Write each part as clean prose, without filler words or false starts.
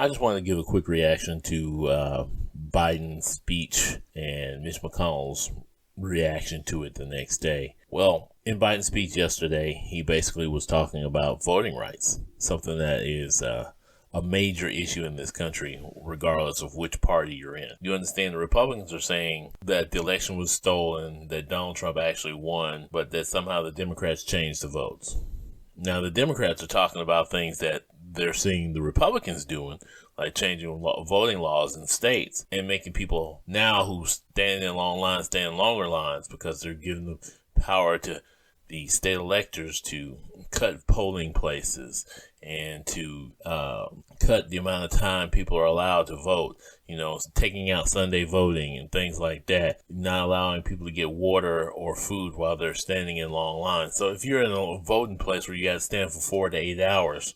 I just wanted to give a quick reaction to Biden's speech and Mitch McConnell's reaction to it the next day. Well, in Biden's speech yesterday, he basically was talking about voting rights, something that is a major issue in this country, regardless of which party you're in. You understand the Republicans are saying that the election was stolen, that Donald Trump actually won, but that somehow the Democrats changed the votes. Now, the Democrats are talking about things that they're seeing the Republicans doing, like changing voting laws in states and making people now who stand in long lines stay in longer lines because they're giving the power to the state electors to cut polling places and to cut the amount of time people are allowed to vote, taking out Sunday voting and things like that, not allowing people to get water or food while they're standing in long lines. So if you're in a voting place where you got to stand for 4 to 8 hours,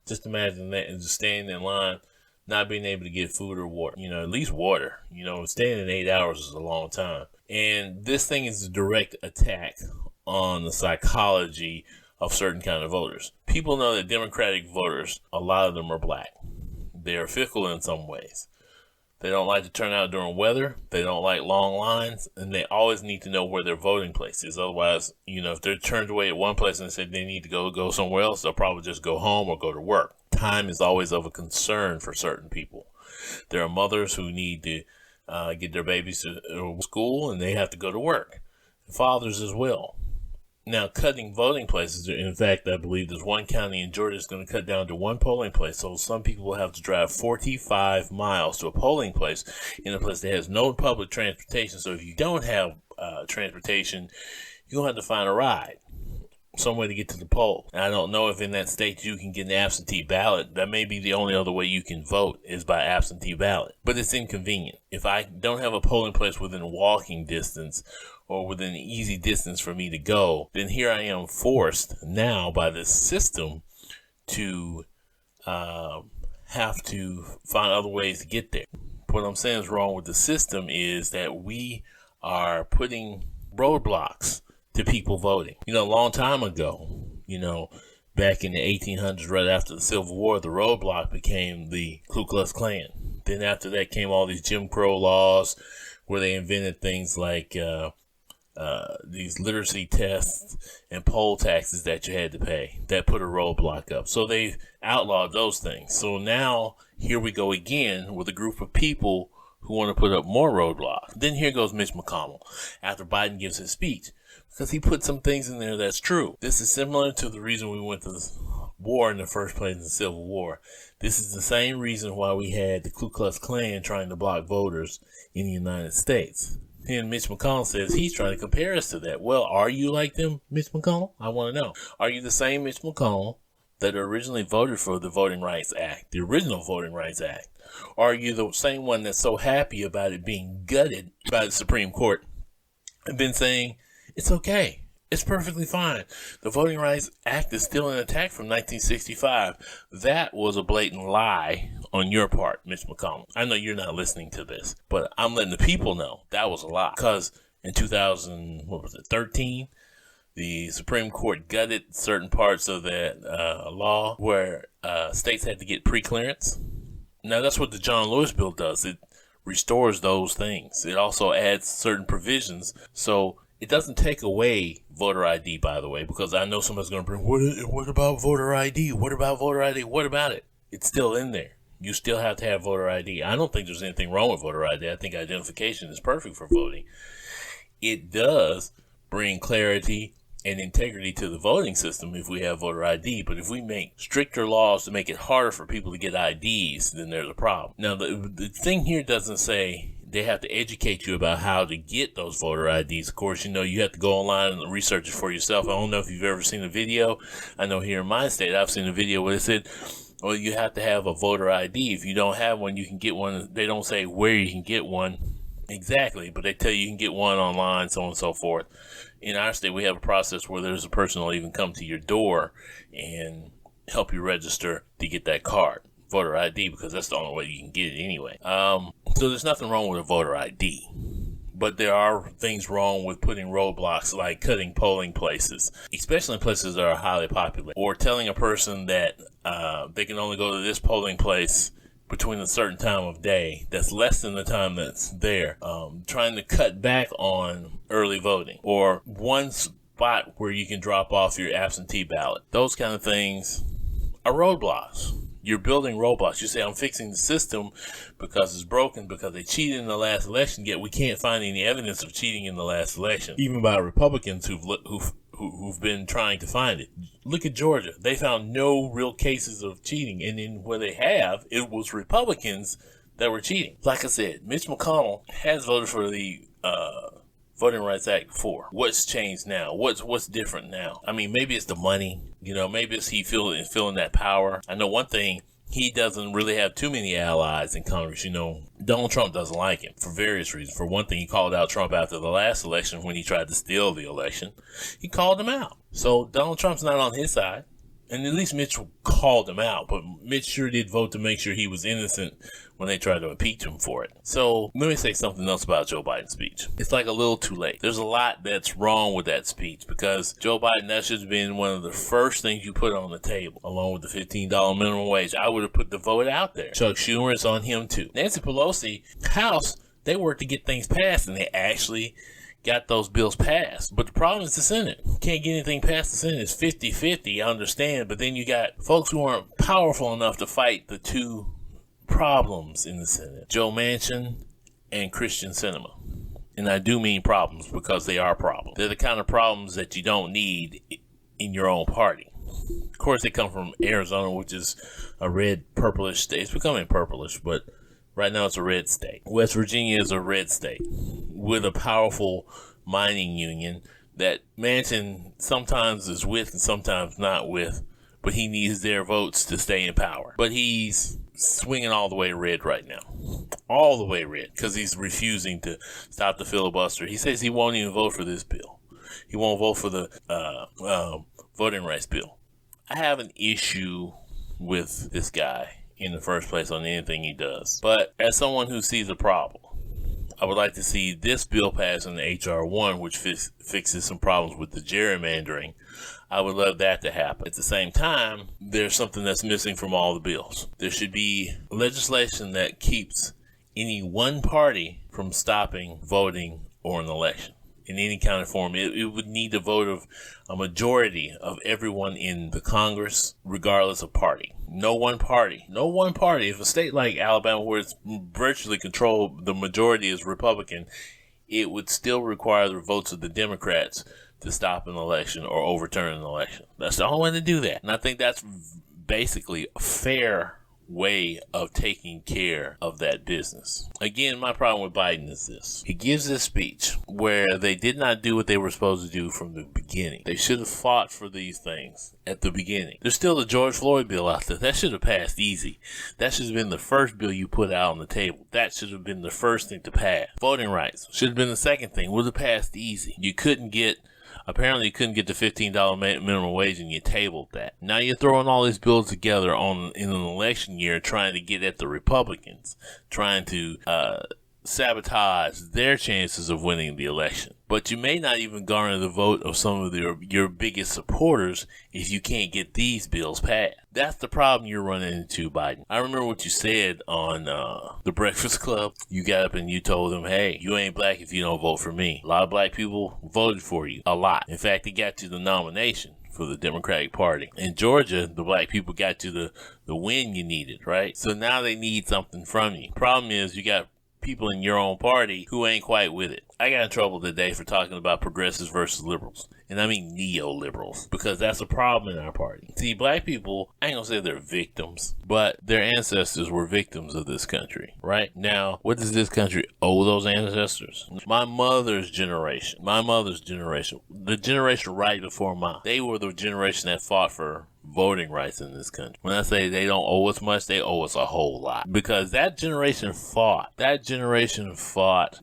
just imagine that, and just standing in line, not being able to get food or water, at least water, standing in 8 hours is a long time. And this thing is a direct attack on the psychology of certain kind of voters. People know that Democratic voters, a lot of them are black. They are fickle in some ways. They don't like to turn out during weather. They don't like long lines, and they always need to know where their voting place is. Otherwise, if they're turned away at one place and said they need to go somewhere else, they'll probably just go home or go to work. Time is always of a concern for certain people. There are mothers who need to get their babies to school, and they have to go to work. Fathers as well. Now, cutting voting places, in fact, I believe there's one county in Georgia that's going to cut down to one polling place. So some people will have to drive 45 miles to a polling place in a place that has no public transportation. So if you don't have transportation, you'll have to find a ride, some way to get to the poll. And I don't know if in that state you can get an absentee ballot. That may be the only other way you can vote is by absentee ballot. But it's inconvenient. If I don't have a polling place within walking distance or within easy distance for me to go, then here I am forced now by this system to have to find other ways to get there. What I'm saying is wrong with the system is that we are putting roadblocks to people voting. A long time ago, back in the 1800s, right after the Civil War, the roadblock became the Ku Klux Klan. Then after that came all these Jim Crow laws where they invented things like these literacy tests and poll taxes that you had to pay. That put a roadblock up. So they outlawed those things. So now here we go again with a group of people who want to put up more roadblocks. Then here goes Mitch McConnell after Biden gives his speech, because he put some things in there that's true. This is similar to the reason we went to war in the first place in the Civil War. This is the same reason why we had the Ku Klux Klan trying to block voters in the United States. And Mitch McConnell says he's trying to compare us to that. Well, are you like them, Mitch McConnell? I want to know. Are you the same Mitch McConnell that originally voted for the Voting Rights Act, the original Voting Rights Act? Or are you the same one that's so happy about it being gutted by the Supreme Court and been saying, it's okay, it's perfectly fine. The Voting Rights Act is still in attack from 1965. That was a blatant lie on your part, Mitch McConnell. I know you're not listening to this, but I'm letting the people know that was a lie. Because in 2013, the Supreme Court gutted certain parts of that law where states had to get pre-clearance. Now, that's what the John Lewis bill does. It restores those things. It also adds certain provisions. So it doesn't take away voter ID, by the way, because I know somebody's going to bring, what about voter ID? What about voter ID? What about it? It's still in there. You still have to have voter ID. I don't think there's anything wrong with voter ID. I think identification is perfect for voting. It does bring clarity and integrity to the voting system if we have voter ID. But if we make stricter laws to make it harder for people to get IDs, then there's a problem. Now, the thing here doesn't say they have to educate you about how to get those voter IDs. Of course, you have to go online and research it for yourself. I don't know if you've ever seen a video. I know here in my state, I've seen a video where it said, well, you have to have a voter ID. If you don't have one, you can get one. They don't say where you can get one exactly, but they tell you can get one online, so on and so forth. In our state, we have a process where there's a person who will even come to your door and help you register to get that card, voter ID, because that's the only way you can get it anyway. So there's nothing wrong with a voter ID. But there are things wrong with putting roadblocks like cutting polling places, especially in places that are highly populated, or telling a person that they can only go to this polling place between a certain time of day that's less than the time that's there, trying to cut back on early voting, or one spot where you can drop off your absentee ballot. Those kind of things are roadblocks. You're building roadblocks. You say, I'm fixing the system because it's broken, because they cheated in the last election, yet we can't find any evidence of cheating in the last election, even by Republicans who've been trying to find it. Look at Georgia. They found no real cases of cheating, and then where they have, it was Republicans that were cheating. Like I said, Mitch McConnell has voted for the Voting Rights Act before. What's changed now? What's different now? I mean, maybe it's the money. Maybe it's he feeling that power. I know one thing. He doesn't really have too many allies in Congress. Donald Trump doesn't like him for various reasons. For one thing, he called out Trump after the last election when he tried to steal the election. He called him out. So Donald Trump's not on his side. And at least Mitch called him out. But Mitch sure did vote to make sure he was innocent when they tried to impeach him for it. So let me say something else about Joe Biden's speech. It's like a little too late. There's a lot that's wrong with that speech, because Joe Biden, that should have been one of the first things you put on the table, along with the $15 minimum wage. I would have put the vote out there. Chuck Schumer is on him too. Nancy Pelosi, House, they worked to get things passed, and they actually got those bills passed. But the problem is the Senate. Can't get anything past the Senate. It's 50-50, I understand. But then you got folks who aren't powerful enough to fight the two problems in the Senate: Joe Manchin and Christian Sinema. And I do mean problems, because they are problems. They're the kind of problems that you don't need in your own party. Of course, they come from Arizona, which is a red, purplish state. It's becoming purplish, but right now it's a red state. West Virginia is a red state with a powerful mining union that Manchin sometimes is with and sometimes not with, but he needs their votes to stay in power. But he's swinging all the way red right now. All the way red, because he's refusing to stop the filibuster. He says he won't even vote for this bill. He won't vote for the voting rights bill. I have an issue with this guy in the first place on anything he does. But as someone who sees a problem, I would like to see this bill pass in the H.R. 1, which fixes some problems with the gerrymandering. I would love that to happen. At the same time, there's something that's missing from all the bills. There should be legislation that keeps any one party from stopping voting or an election in any kind of form. It would need the vote of a majority of everyone in the Congress, regardless of party. No one party. If a state like Alabama, where it's virtually controlled, the majority is Republican, it would still require the votes of the Democrats to stop an election or overturn an election. That's the only way to do that. And I think that's basically a fair way of taking care of that business. Again, my problem with Biden is this. He gives this speech where they did not do what they were supposed to do from the beginning. They should have fought for these things at the beginning. There's still the George Floyd bill out there. That should have passed easy. That should have been the first bill you put out on the table. That should have been the first thing to pass. Voting rights should have been the second thing. Would have passed easy. Apparently you couldn't get the $15 minimum wage, and you tabled that. Now you're throwing all these bills together in an election year, trying to get at the Republicans, trying to sabotage their chances of winning the election. But you may not even garner the vote of some of your biggest supporters if you can't get these bills passed. That's the problem you're running into, Biden. I remember what you said on The Breakfast Club. You got up and you told them, hey, you ain't black if you don't vote for me. A lot of black people voted for you. A lot. In fact, it got you the nomination for the Democratic Party. In Georgia, the black people got you the win you needed, right? So now they need something from you. Problem is, you got people in your own party who ain't quite with it. I got in trouble today for talking about progressives versus liberals. And I mean neoliberals, because that's a problem in our party. See, black people, I ain't gonna say they're victims, but their ancestors were victims of this country, right? Now, what does this country owe those ancestors? My mother's generation, the generation right before mine, they were the generation that fought for voting rights in this country. When I say they don't owe us much, they owe us a whole lot. Because that generation fought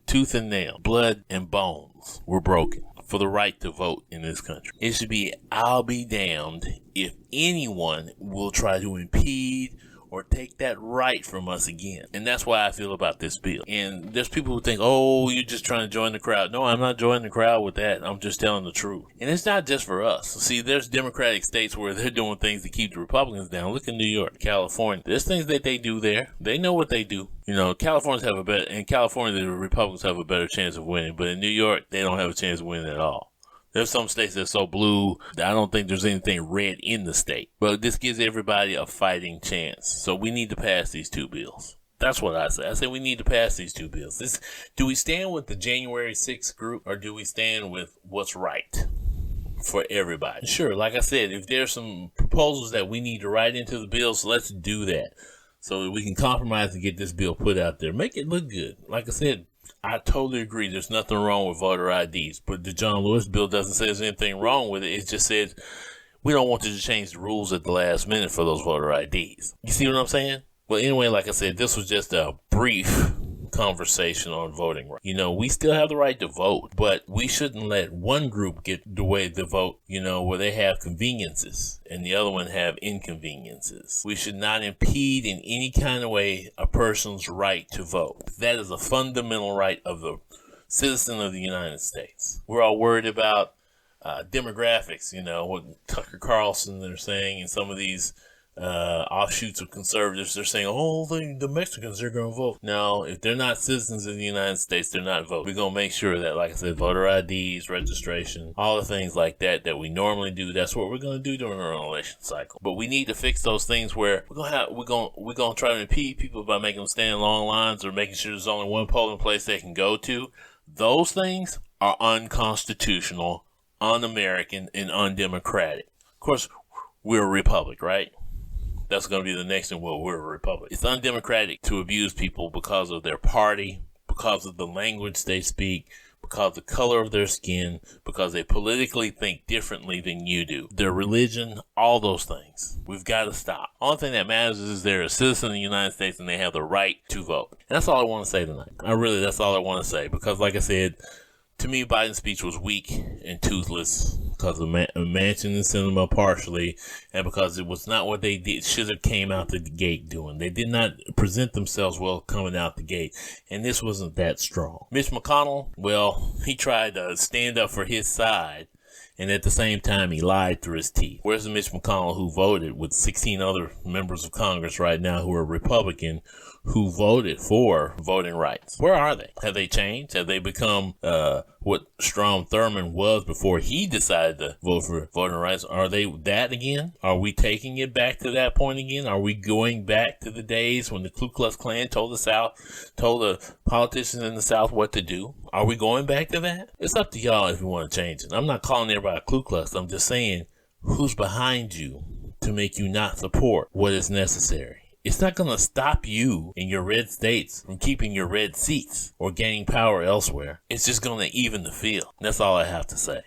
tooth and nail, blood and bones were broken for the right to vote in this country. It should be, I'll be damned if anyone will try to impede or take that right from us again. And that's why I feel about this bill. And there's people who think, oh, you're just trying to join the crowd. No, I'm not joining the crowd with that. I'm just telling the truth. And it's not just for us. See, there's Democratic states where they're doing things to keep the Republicans down. Look at New York, California. There's things that they do there. They know what they do. You know, in California, the Republicans have a better chance of winning. But in New York, they don't have a chance of winning at all. There's some states that are so blue that I don't think there's anything red in the state. But this gives everybody a fighting chance. So we need to pass these two bills. That's what I say. I say we need to pass these two bills. Do we stand with the January 6th group, or do we stand with what's right for everybody? Sure, like I said, if there's some proposals that we need to write into the bills, let's do that so that we can compromise and get this bill put out there. Make it look good. Like I said, I totally agree. There's nothing wrong with voter IDs, but the John Lewis bill doesn't say there's anything wrong with it. It just says we don't want you to change the rules at the last minute for those voter IDs. You see what I'm saying? Well, anyway, like I said, this was just a brief conversation on voting rights. You know, we still have the right to vote, but we shouldn't let one group get the way to vote, you know, where they have conveniences and the other one have inconveniences. We should not impede in any kind of way a person's right to vote. That is a fundamental right of the citizen of the United States. We're all worried about demographics, you know, what Tucker Carlson they're saying, and some of these offshoots of conservatives, they're saying, oh, the Mexicans are going to vote. No, if they're not citizens of the United States, they're not voting. We're going to make sure that, like I said, voter IDs, registration, all the things like that we normally do, that's what we're going to do during our election cycle. But we need to fix those things where we're going to try to impede people by making them stand in long lines or making sure there's only one polling place they can go to. Those things are unconstitutional, un-American, and undemocratic. Of course, we're a republic, right? That's going to be the next thing. Well, we're a republic. It's undemocratic to abuse people because of their party, because of the language they speak, because of the color of their skin, because they politically think differently than you do. Their religion, all those things. We've got to stop. Only thing that matters is they're a citizen of the United States and they have the right to vote. And that's all I want to say tonight. That's all I want to say. Because like I said, to me, Biden's speech was weak and toothless because of Manchin and Sinema partially, and because it was not what they should have came out the gate doing. They did not present themselves well coming out the gate, and this wasn't that strong. Mitch McConnell, well, he tried to stand up for his side, and at the same time, he lied through his teeth. Where's the Mitch McConnell who voted with 16 other members of Congress right now who are Republican, who voted for voting rights? Where are they? Have they changed? Have they become what Strom Thurmond was before he decided to vote for voting rights? Are they that again? Are we taking it back to that point again? Are we going back to the days when the Ku Klux Klan told the politicians in the South what to do? Are we going back to that? It's up to y'all if you want to change it. I'm not calling everybody a Ku Klux. I'm just saying who's behind you to make you not support what is necessary. It's not going to stop you in your red states from keeping your red seats or gaining power elsewhere. It's just going to even the field. That's all I have to say.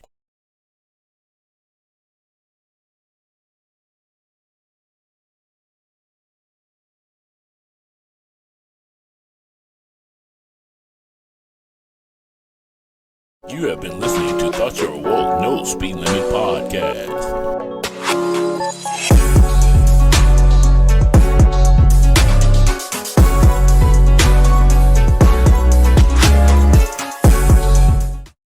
You have been listening to Thought You're Woke, No Speed Limit Podcast.